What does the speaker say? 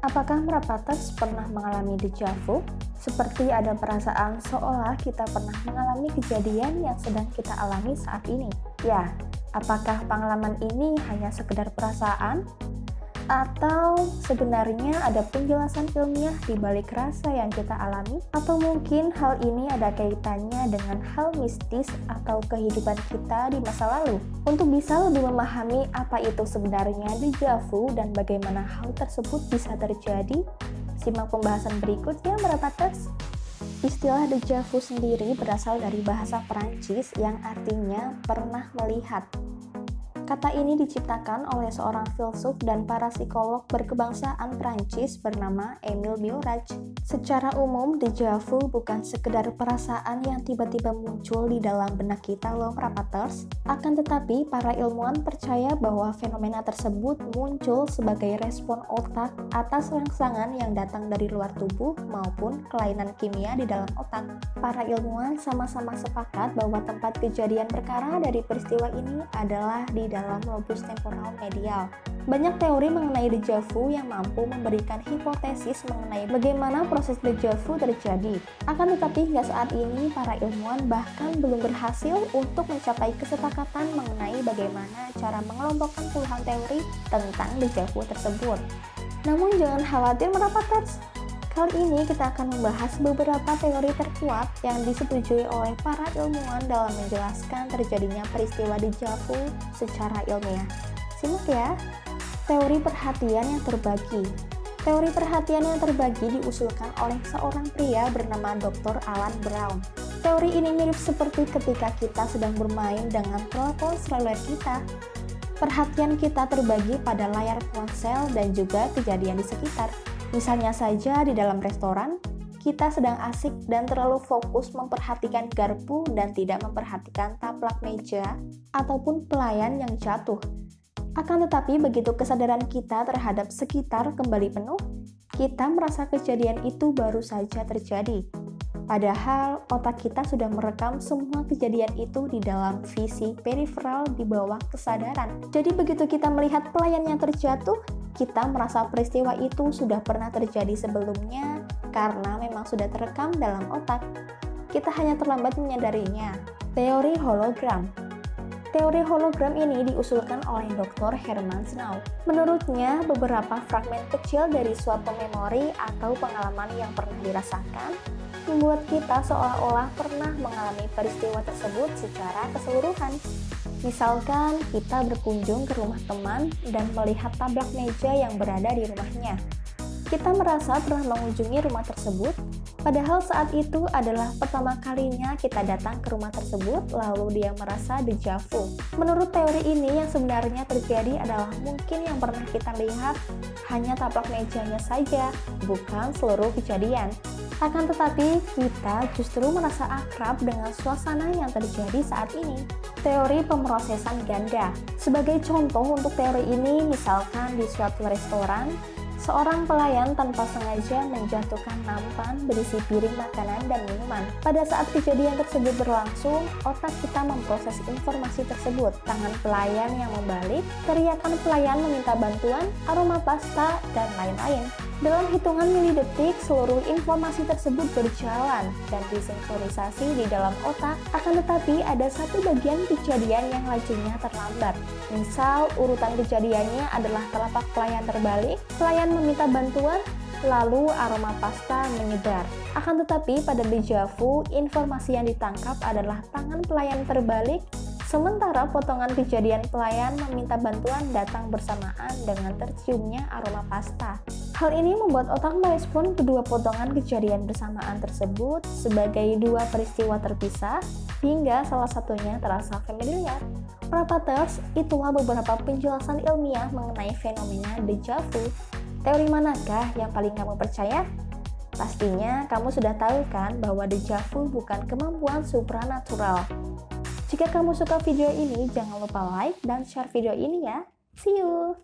Apakah merapaters pernah mengalami deja vu? Seperti ada perasaan seolah kita pernah mengalami kejadian yang sedang kita alami saat ini. Ya, apakah pengalaman ini hanya sekedar perasaan? Atau sebenarnya ada penjelasan ilmiah di balik rasa yang kita alami? Atau mungkin hal ini ada kaitannya dengan hal mistis atau kehidupan kita di masa lalu? Untuk bisa lebih memahami apa itu sebenarnya deja vu dan bagaimana hal tersebut bisa terjadi, simak pembahasan berikutnya merapaters. Istilah deja vu sendiri berasal dari bahasa Perancis yang artinya pernah melihat. Kata ini diciptakan oleh seorang filsuf dan parapsikolog berkebangsaan Prancis bernama Émile Biorac. Secara umum, deja vu bukan sekedar perasaan yang tiba-tiba muncul di dalam benak kita loh merapaters. Akan tetapi, para ilmuwan percaya bahwa fenomena tersebut muncul sebagai respon otak atas rangsangan yang datang dari luar tubuh maupun kelainan kimia di dalam otak. Para ilmuwan sama-sama sepakat bahwa tempat kejadian perkara dari peristiwa ini adalah di dalam lobus temporal medial. Banyak teori mengenai deja vu yang mampu memberikan hipotesis mengenai bagaimana proses deja vu terjadi. Akan tetapi hingga saat ini para ilmuwan bahkan belum berhasil untuk mencapai kesepakatan mengenai bagaimana cara mengelompokkan puluhan teori tentang deja vu tersebut. Namun jangan khawatir merapaters. Kali ini kita akan membahas beberapa teori terkuat yang disetujui oleh para ilmuwan dalam menjelaskan terjadinya peristiwa deja vu secara ilmiah. Simak ya. Teori perhatian yang terbagi. Teori perhatian yang terbagi diusulkan oleh seorang pria bernama Dr. Alan Brown. Teori ini mirip seperti ketika kita sedang bermain dengan telepon seluler kita. Perhatian kita terbagi pada layar ponsel dan juga kejadian di sekitar. Misalnya saja di dalam restoran, kita sedang asik dan terlalu fokus memperhatikan garpu dan tidak memperhatikan taplak meja ataupun pelayan yang jatuh. Akan tetapi begitu kesadaran kita terhadap sekitar kembali penuh, kita merasa kejadian itu baru saja terjadi. Padahal otak kita sudah merekam semua kejadian itu di dalam visi periferal di bawah kesadaran. Jadi begitu kita melihat pelayan yang terjatuh, kita merasa peristiwa itu sudah pernah terjadi sebelumnya karena memang sudah terekam dalam otak. Kita hanya terlambat menyadarinya. Teori hologram. Teori hologram ini diusulkan oleh Dr. Herman Snow. Menurutnya, beberapa fragmen kecil dari suatu memori atau pengalaman yang pernah dirasakan membuat kita seolah-olah pernah mengalami peristiwa tersebut secara keseluruhan. Misalkan kita berkunjung ke rumah teman dan melihat tablak meja yang berada di rumahnya. Kita merasa pernah mengunjungi rumah tersebut, padahal saat itu adalah pertama kalinya kita datang ke rumah tersebut, lalu dia merasa deja vu. Menurut teori ini, yang sebenarnya terjadi adalah mungkin yang pernah kita lihat hanya taplak mejanya saja, bukan seluruh kejadian. Akan tetapi, kita justru merasa akrab dengan suasana yang terjadi saat ini. Teori pemrosesan ganda. Sebagai contoh untuk teori ini, misalkan di suatu restoran, seorang pelayan tanpa sengaja menjatuhkan nampan berisi piring makanan dan minuman. Pada saat kejadian tersebut berlangsung, otak kita memproses informasi tersebut. Tangan pelayan yang membalik, teriakan pelayan meminta bantuan, aroma pasta, dan lain-lain. Dalam hitungan milidetik, seluruh informasi tersebut berjalan dan disinkronisasi di dalam otak, akan tetapi ada satu bagian kejadian yang lajunya terlambat. Misal, urutan kejadiannya adalah telapak pelayan terbalik, pelayan meminta bantuan, lalu aroma pasta menyebar. Akan tetapi pada deja vu, informasi yang ditangkap adalah tangan pelayan terbalik, sementara potongan kejadian pelayan meminta bantuan datang bersamaan dengan terciumnya aroma pasta. Hal ini membuat otak merespon kedua potongan kejadian bersamaan tersebut sebagai dua peristiwa terpisah hingga salah satunya terasa familiar. Merapaters, itulah beberapa penjelasan ilmiah mengenai fenomena deja vu. Teori manakah yang paling kamu percaya? Pastinya kamu sudah tahu kan bahwa deja vu bukan kemampuan supranatural. Jika kamu suka video ini, jangan lupa like dan share video ini ya. See you!